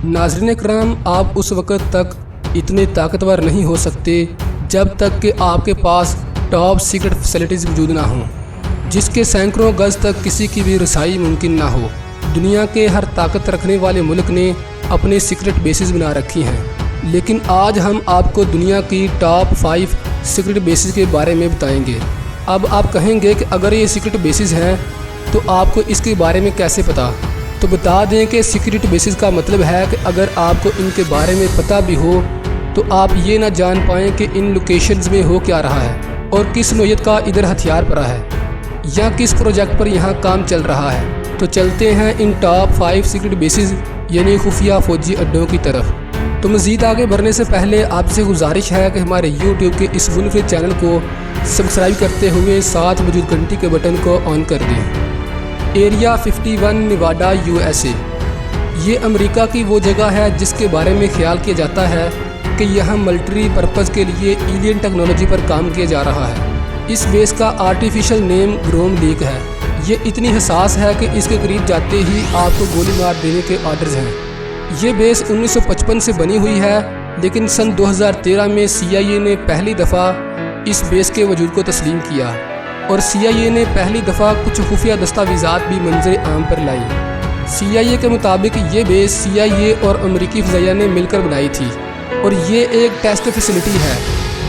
नाज़रीन कराम, आप उस वक़्त तक इतने ताकतवर नहीं हो सकते जब तक कि आपके पास टॉप सीक्रेट फैसिलिटीज़ मौजूद ना हों, जिसके सैकड़ों गज़ तक किसी की भी रसाई मुमकिन ना हो। दुनिया के हर ताकत रखने वाले मुल्क ने अपने सीक्रेट बेसिस बना रखी हैं, लेकिन आज हम आपको दुनिया की टॉप 5 सीक्रेट बेसिस के बारे में बताएंगे। अब आप कहेंगे कि अगर ये सीक्रेट बेसिस हैं तो आपको इसके बारे में कैसे पता? तो बता दें कि सीक्रेट बेसिस का मतलब है कि अगर आपको इनके बारे में पता भी हो तो आप ये ना जान पाएँ कि इन लोकेशंस में हो क्या रहा है और किस नौयत का इधर हथियार पड़ा है या किस प्रोजेक्ट पर यहाँ काम चल रहा है। तो चलते हैं इन टॉप 5 सीक्रेट बेसिस यानी खुफिया फ़ौजी अड्डों की तरफ। तो मज़ीद आगे बढ़ने से पहले आपसे गुजारिश है कि हमारे YouTube के इस मुनफरिद चैनल को सब्सक्राइब करते हुए साथ मौजूद घंटी के बटन को ऑन कर दें। एरिया 51 निवाडा USA। ये अमेरिका की वो जगह है जिसके बारे में ख्याल किया जाता है कि यहाँ मिलिट्री पर्पज़ के लिए एलियन टेक्नोलॉजी पर काम किया जा रहा है। इस बेस का आर्टिफिशियल नेम ग्रोम लीक है। ये इतनी हसास है कि इसके करीब जाते ही आपको गोली मार देने के ऑर्डर्स हैं। ये बेस 1955 से बनी हुई है, लेकिन सन 2013 में CIA ने पहली दफ़ा इस बेस के वजूद को तस्लीम किया और CIA ने पहली दफ़ा कुछ खुफिया दस्तावेज़ात भी मंजर आम पर लाई। CIA के मुताबिक ये बेस CIA और अमरीकी फ़ज़ाइया ने मिलकर बनाई थी और ये एक टेस्ट फैसिलिटी है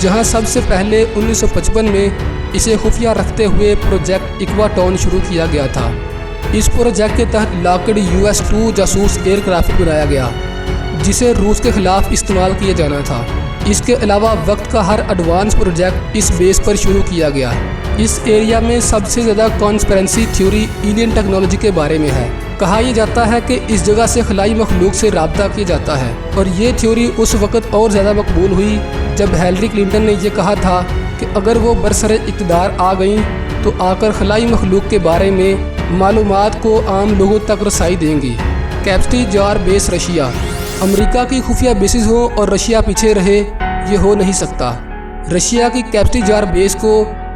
जहां सबसे पहले 1955 में इसे खुफिया रखते हुए प्रोजेक्ट इक्वाटॉन शुरू किया गया था। इस प्रोजेक्ट के तहत लॉकहीड US-2 जासूस एयरक्राफ्ट बनाया गया जिसे रूस के ख़िलाफ़ इस्तेमाल किया जाना था। इसके अलावा वक्त का हर एडवांस प्रोजेक्ट इस बेस पर शुरू किया गया। इस एरिया में सबसे ज़्यादा कॉन्स्पिरेंसी थ्योरी एलियन टेक्नोलॉजी के बारे में है। कहा यह जाता है कि इस जगह से खलाई मखलूक से रब्ता किया जाता है और ये थ्योरी उस वक़्त और ज़्यादा मकबूल हुई जब हिलरी क्लिंटन ने यह कहा था कि अगर वो बरसरे इक़्तिदार आ गईं तो आकर खलाई मखलूक के बारे में मालूमात को आम लोगों तक रसाई देंगी। कैप्स्टी जार बेस रशिया। अमेरिका की खुफिया बेसिस हो और रशिया पीछे रहे, ये हो नहीं सकता। रशिया की कैप्स्टी जार बेस को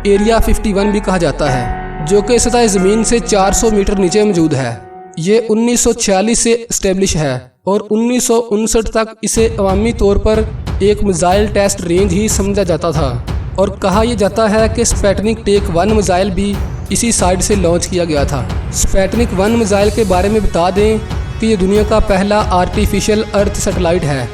एरिया 51 भी कहा जाता है, जो कि सतह ज़मीन से 400 मीटर नीचे मौजूद है। ये 1946 से इस्टेब्लिश है और 1959 तक इसे अवामी तौर पर एक मिसाइल टेस्ट रेंज ही समझा जाता था और कहा यह जाता है कि स्पैटनिक टेक 1 मिसाइल भी इसी साइड से लॉन्च किया गया था। स्पैटनिक 1 मिसाइल के बारे में बता दें कि ये दुनिया का पहला आर्टिफिशियल अर्थ सैटेलाइट है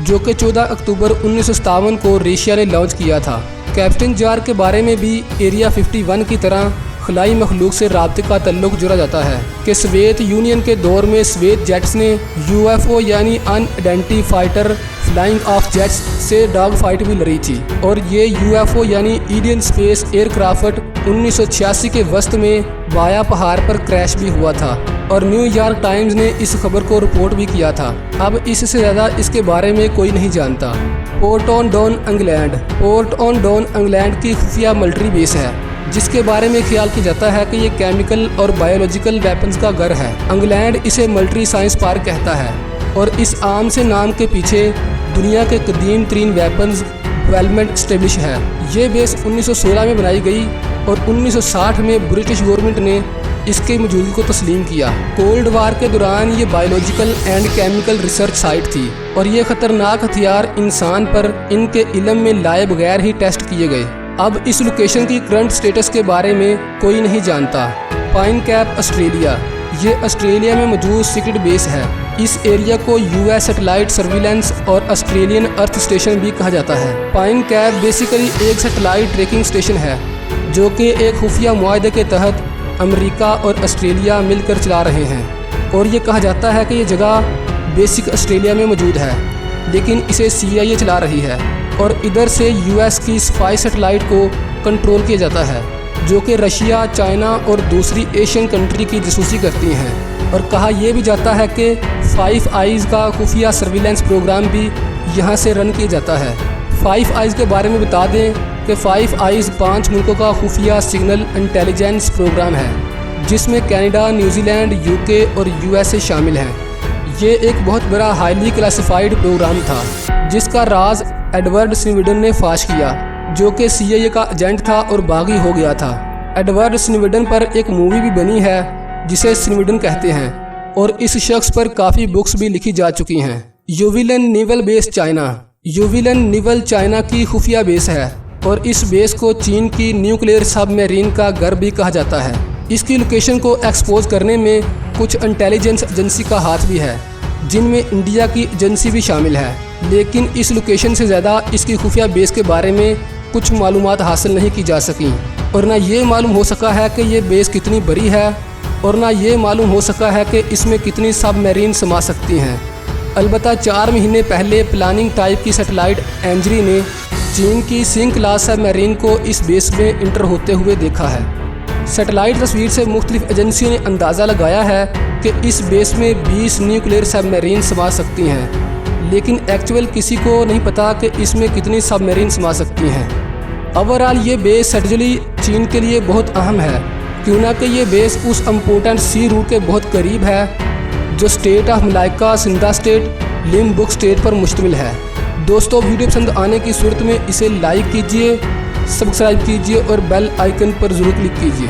जो कि 14 अक्टूबर 1957 को रशिया ने लॉन्च किया था। कैप्स्टी जार के बारे में भी एरिया 51 की तरह खलाई मखलूक से राब्ते का तल्लुक जोड़ा जाता है कि सोवियत यूनियन के दौर में सोवियत जेट्स ने UFO यानी अनआइडेंटिफाइड फ्लाइंग ऑफ जेट्स से डॉग फाइट भी लड़ी थी और ये UFO यानी इंडियन स्पेस एयरक्राफ्ट 1986 के वस्त में वाया पहाड़ पर क्रैश भी हुआ था और न्यूयॉर्क टाइम्स ने इस खबर को रिपोर्ट भी किया था। अब इससे ज़्यादा इसके बारे में कोई नहीं जानता। Porton Down England. Porton Down England की खुफिया मिलिट्री बेस है जिसके बारे में ख्याल किया जाता है कि ये केमिकल और बायोलॉजिकल वेपन्स का घर है। इंग्लैंड इसे मिलिट्री साइंस पार्क कहता है और इस आम से नाम के पीछे दुनिया के कदीम तरीन वेपन्स डेवलपमेंट स्टेब्लिश है। ये बेस 1916 में बनाई गई और 1960 में ब्रिटिश गवर्नमेंट ने इसके मौजूदगी को तस्लीम किया। कोल्ड वार के दौरान ये biological and chemical research site थी और ये ख़तरनाक हथियार इंसान पर इनके इल्म में लाए बगैर ही टेस्ट किए गए। अब इस लोकेशन की करंट स्टेटस के बारे में कोई नहीं जानता। Pine cap Australia. ये ऑस्ट्रेलिया में मौजूद सीक्रेट बेस है। इस एरिया को US सैटेलाइट सर्विलेंस और ऑस्ट्रेलियन अर्थ स्टेशन भी कहा जाता है। पाइन कैप बेसिकली एक सैटेलाइट ट्रैकिंग स्टेशन है जो कि एक खुफिया मुआहदे के तहत अमेरिका और ऑस्ट्रेलिया मिलकर चला रहे हैं और ये कहा जाता है कि ये जगह बेसिक ऑस्ट्रेलिया में मौजूद है लेकिन इसे CIA चला रही है और इधर से US की स्पाई सैटेलाइट को कंट्रोल किया जाता है जो कि रशिया, चाइना और दूसरी एशियन कंट्री की जासूसी करती हैं। और कहा यह भी जाता है कि 5 आइज़ का खुफिया सर्विलेंस प्रोग्राम भी यहाँ से रन किया जाता है। 5 आइज़ के बारे में बता दें कि 5 आइज़ 5 मुल्कों का खुफिया सिग्नल इंटेलिजेंस प्रोग्राम है जिसमें कनाडा, न्यूजीलैंड, UK और USA शामिल हैं। ये एक बहुत बड़ा हाईली क्लासिफाइड प्रोग्राम था जिसका राज एडवर्ड स्नोडेन ने फाश किया जो कि CIA का एजेंट था और बागी हो गया था। एडवर्ड स्नोडेन पर एक मूवी भी बनी है जिसे स्नोडेन कहते हैं और इस शख्स पर काफ़ी बुक्स भी लिखी जा चुकी हैं। Yulin naval base China. Yulin naval China की खुफिया बेस है और इस बेस को चीन की न्यूक्लियर सबमरीन का घर भी कहा जाता है। इसकी लोकेशन को एक्सपोज करने में कुछ इंटेलिजेंस एजेंसी का हाथ भी है, जिनमें इंडिया की एजेंसी भी शामिल है, लेकिन इस लोकेशन से ज़्यादा इसकी खुफिया बेस के बारे में कुछ मालूमात हासिल नहीं की जा सकी और ना ये मालूम हो सका है कि ये बेस कितनी बड़ी है और ना ये मालूम हो सका है कि इसमें कितनी सबमरीन समा सकती हैं। अलबत्ता 4 महीने पहले प्लानिंग टाइप की सैटेलाइट एंजरी ने चीन की सिंह क्लास सबमरीन को इस बेस में इंटर होते हुए देखा है। सैटेलाइट तस्वीर से मुख्तलिफ एजेंसियों ने अंदाज़ा लगाया है कि इस बेस में 20 न्यूक्लियर सबमरीन समा सकती हैं, लेकिन एक्चुअल किसी को नहीं पता कि इसमें कितनी सबमरीन समा सकती हैं। ओवरऑल ये बेस स्ट्रेटजिकली चीन के लिए बहुत अहम है, क्यों ना कि ये बेस उस इम्पोर्टेंट सी रूट के बहुत करीब है जो स्टेट ऑफ मलाइका, सिंधा स्टेट, लिम्बुक स्टेट पर मुश्तमिल है। दोस्तों, वीडियो पसंद आने की सूरत में इसे लाइक कीजिए, सब्सक्राइब कीजिए और बेल आइकन पर ज़रूर क्लिक कीजिए।